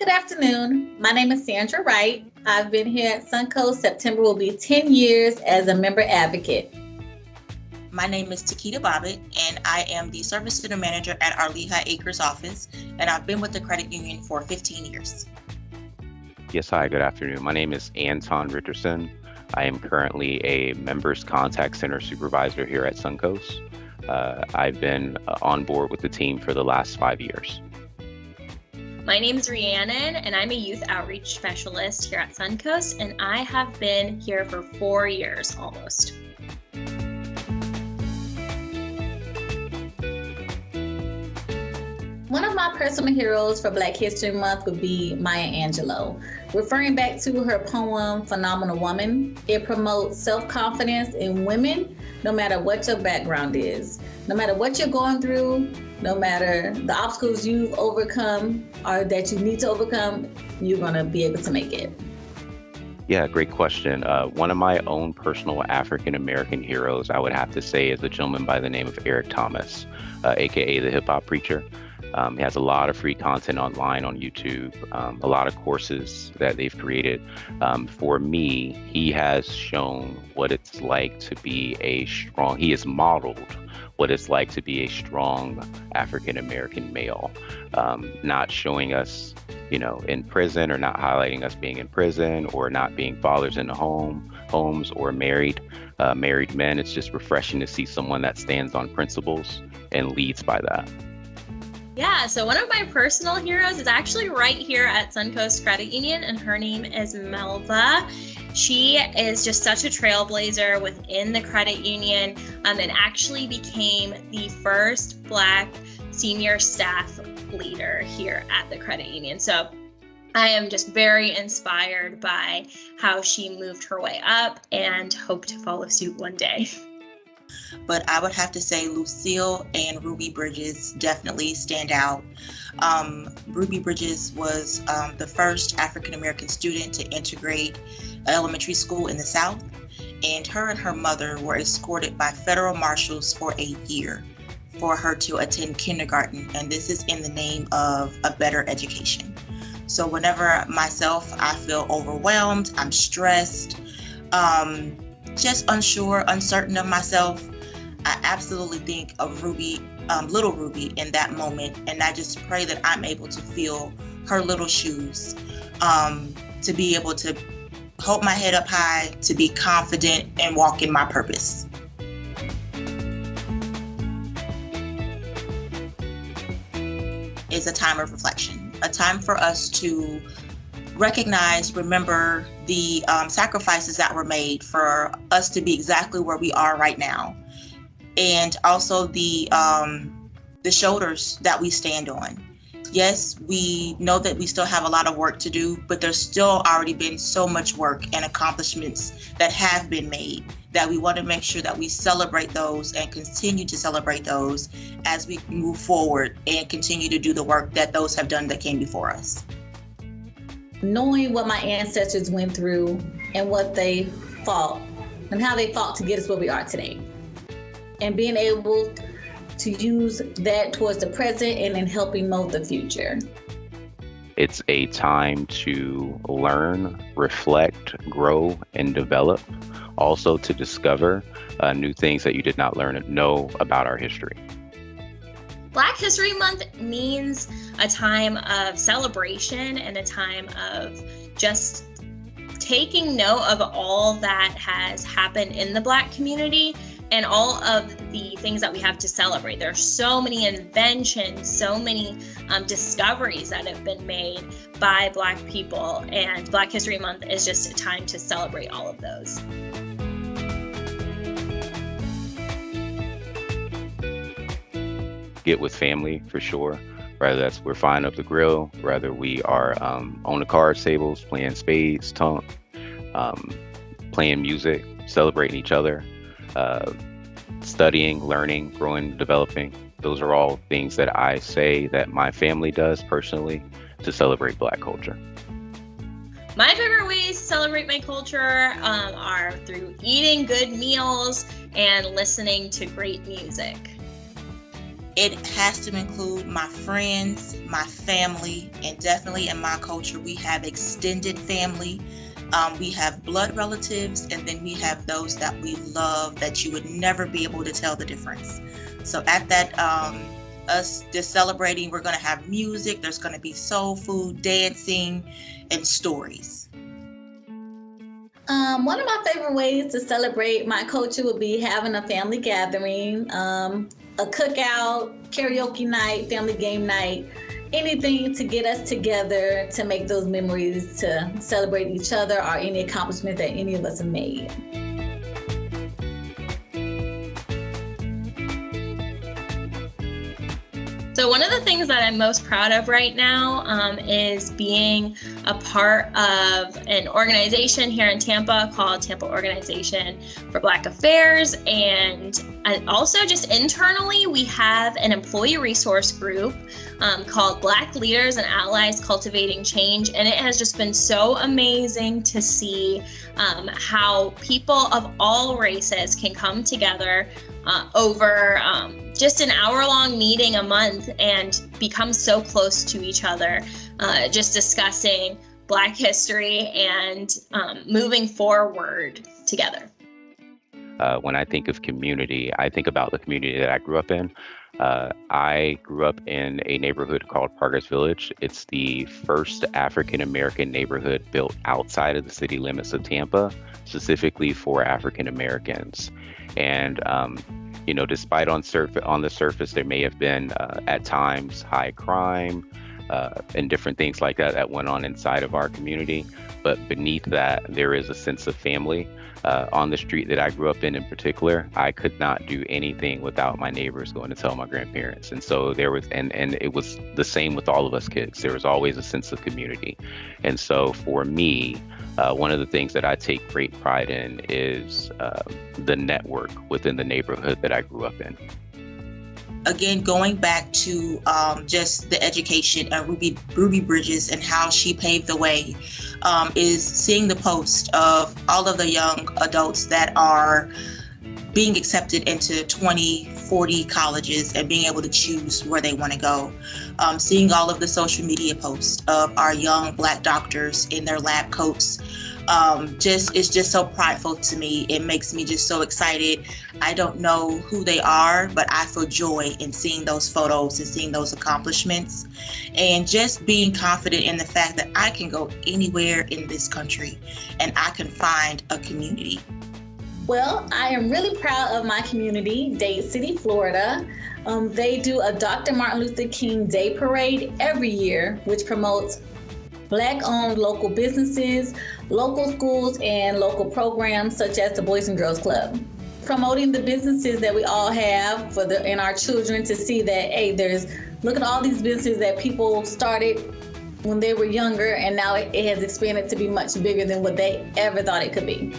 Good afternoon. My name is Sandra Wright. I've been here at Suncoast. September will be 10 years as a member advocate. My name is Takita Bobbitt, and I am the Service Center Manager at our Lehigh Acres office, and I've been with the credit union for 15 years. Yes, hi, good afternoon. My name is Anton Richardson. I am currently a Members Contact Center Supervisor here at Suncoast. I've been on board with the team for the last 5 years. My name is Rhiannon, and I'm a Youth Outreach Specialist here at Suncoast, and I have been here for 4 years almost. One of my personal heroes for Black History Month would be Maya Angelou. Referring back to her poem, Phenomenal Woman, it promotes self-confidence in women, no matter what your background is. No matter what you're going through, no matter the obstacles you've overcome or that you need to overcome, you're going to be able to make it. Yeah, great question. One of my own personal African-American heroes, I would have to say, is a gentleman by the name of Eric Thomas, aka the Hip Hop Preacher. He has a lot of free content online on YouTube, a lot of courses that they've created. For me, he has shown what it's like to be he has modeled what it's like to be a strong African-American male, not showing us, in prison, or not highlighting us being in prison, or not being fathers in the homes or married men. It's just refreshing to see someone that stands on principles and leads by that. Yeah, so one of my personal heroes is actually right here at Suncoast Credit Union, and her name is Melva. She is just such a trailblazer within the credit union, and actually became the first Black senior staff leader here at the credit union. So I am just very inspired by how she moved her way up and hope to follow suit one day. But I would have to say Lucille and Ruby Bridges definitely stand out. Ruby Bridges was the first African-American student to integrate elementary school in the South, and her mother were escorted by federal marshals for a year for her to attend kindergarten, and this is in the name of a better education. So whenever I feel overwhelmed, I'm stressed, just unsure, uncertain of myself, I absolutely think of Ruby, little Ruby in that moment. And I just pray that I'm able to feel her little shoes, to be able to hold my head up high, to be confident and walk in my purpose. It's a time of reflection, a time for us to recognize, remember the sacrifices that were made for us to be exactly where we are right now. And also the shoulders that we stand on. Yes, we know that we still have a lot of work to do, but there's still already been so much work and accomplishments that have been made that we want to make sure that we celebrate those and continue to celebrate those as we move forward and continue to do the work that those have done that came before us. Knowing what my ancestors went through and what they fought and how they fought to get us where we are today, and being able to use that towards the present and in helping mold the future. It's a time to learn, reflect, grow, and develop. Also to discover new things that you did not know about our history. Black History Month means a time of celebration and a time of just taking note of all that has happened in the Black community and all of the things that we have to celebrate. There are so many inventions, so many discoveries that have been made by Black people, and Black History Month is just a time to celebrate all of those. Get with family for sure, whether that's we're firing up the grill, whether we are on the card tables, playing spades, playing music, celebrating each other, studying, learning, growing, developing. Those are all things that I say that my family does personally to celebrate Black culture. My favorite ways to celebrate my culture are through eating good meals and listening to great music. it has to include my friends, my family, and definitely in my culture, we have extended family. We have blood relatives, and then we have those that we love that you would never be able to tell the difference. So at that, us just celebrating, we're going to have music, there's going to be soul food, dancing, and stories. One of my favorite ways to celebrate my culture would be having a family gathering, a cookout, karaoke night, family game night, anything to get us together to make those memories, to celebrate each other or any accomplishment that any of us have made. So one of the things that I'm most proud of right now is being a part of an organization here in Tampa called Tampa Organization for Black Affairs. And also just internally, we have an employee resource group called Black Leaders and Allies Cultivating Change. And it has just been so amazing to see how people of all races can come together over just an hour-long meeting a month and become so close to each other, just discussing Black history and moving forward together. When I think of community, I think about the community that I grew up in. I grew up in a neighborhood called Parker's Village. It's the first African-American neighborhood built outside of the city limits of Tampa, specifically for African Americans. And despite on the surface, there may have been at times high crime and different things like that went on inside of our community. But beneath that, there is a sense of family. On the street that I grew up in particular, I could not do anything without my neighbors going to tell my grandparents. And so there was, and it was the same with all of us kids. There was always a sense of community. And so for me, one of the things that I take great pride in is the network within the neighborhood that I grew up in. Again, going back to just the education of Ruby Bridges and how she paved the way, is seeing the post of all of the young adults that are being accepted into 20, 40 colleges and being able to choose where they want to go. Seeing all of the social media posts of our young Black doctors in their lab coats. It's just so prideful to me. It makes me just so excited. I don't know who they are, but I feel joy in seeing those photos and seeing those accomplishments, and just being confident in the fact that I can go anywhere in this country and I can find a community. Well, I am really proud of my community, Dade City, Florida. They do a Dr. Martin Luther King Day Parade every year, which promotes Black-owned local businesses, local schools, and local programs such as the Boys and Girls Club. Promoting the businesses that we all have and our children to see that, hey, look at all these businesses that people started when they were younger, and now it has expanded to be much bigger than what they ever thought it could be.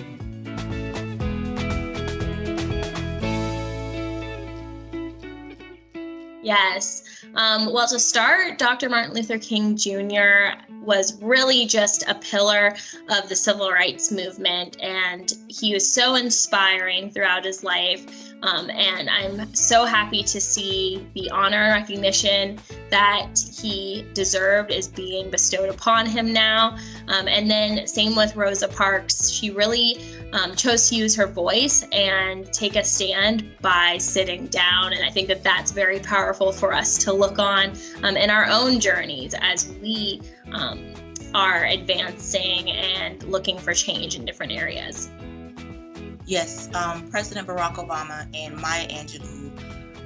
Yes. Well, to start, Dr. Martin Luther King Jr. was really just a pillar of the civil rights movement, and he was so inspiring throughout his life. And I'm so happy to see the honor and recognition that he deserved is being bestowed upon him now. And then same with Rosa Parks. She really chose to use her voice and take a stand by sitting down. And I think that that's very powerful for us to look on in our own journeys as we are advancing and looking for change in different areas. Yes, President Barack Obama and Maya Angelou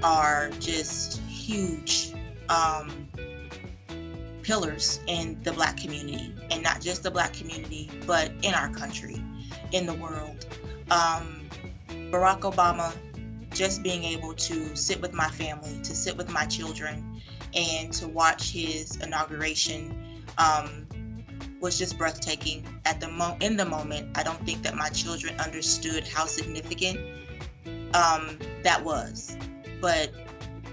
are just huge pillars in the Black community, and not just the Black community, but in our country, in the world. Barack Obama, just being able to sit with my family, to sit with my children, and to watch his inauguration was just breathtaking. In the moment, I don't think that my children understood how significant that was. But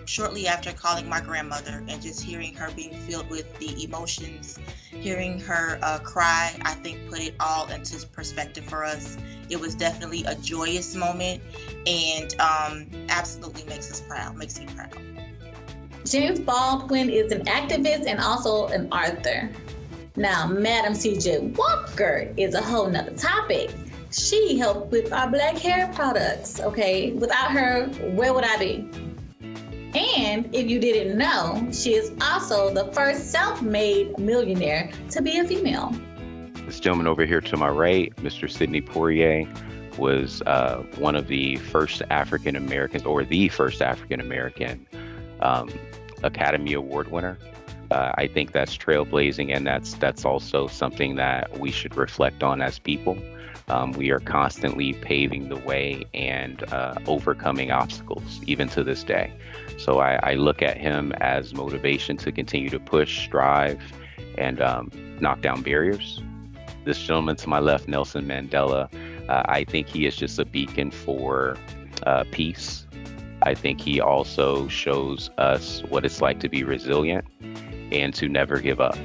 shortly after calling my grandmother and just hearing her being filled with the emotions, hearing her cry, I think put it all into perspective for us. It was definitely a joyous moment, and absolutely makes me proud. James Baldwin is an activist and also an author. Now, Madam C.J. Walker is a whole nother topic. She helped with our black hair products, okay? Without her, where would I be? And if you didn't know, she is also the first self-made millionaire to be a female. This gentleman over here to my right, Mr. Sidney Poirier, was one of the first African Americans, or the first African American Academy Award winner. I think that's trailblazing, and that's also something that we should reflect on as people. We are constantly paving the way and overcoming obstacles, even to this day. So I look at him as motivation to continue to push, strive, and knock down barriers. This gentleman to my left, Nelson Mandela, I think he is just a beacon for peace. I think he also shows us what it's like to be resilient and to never give up.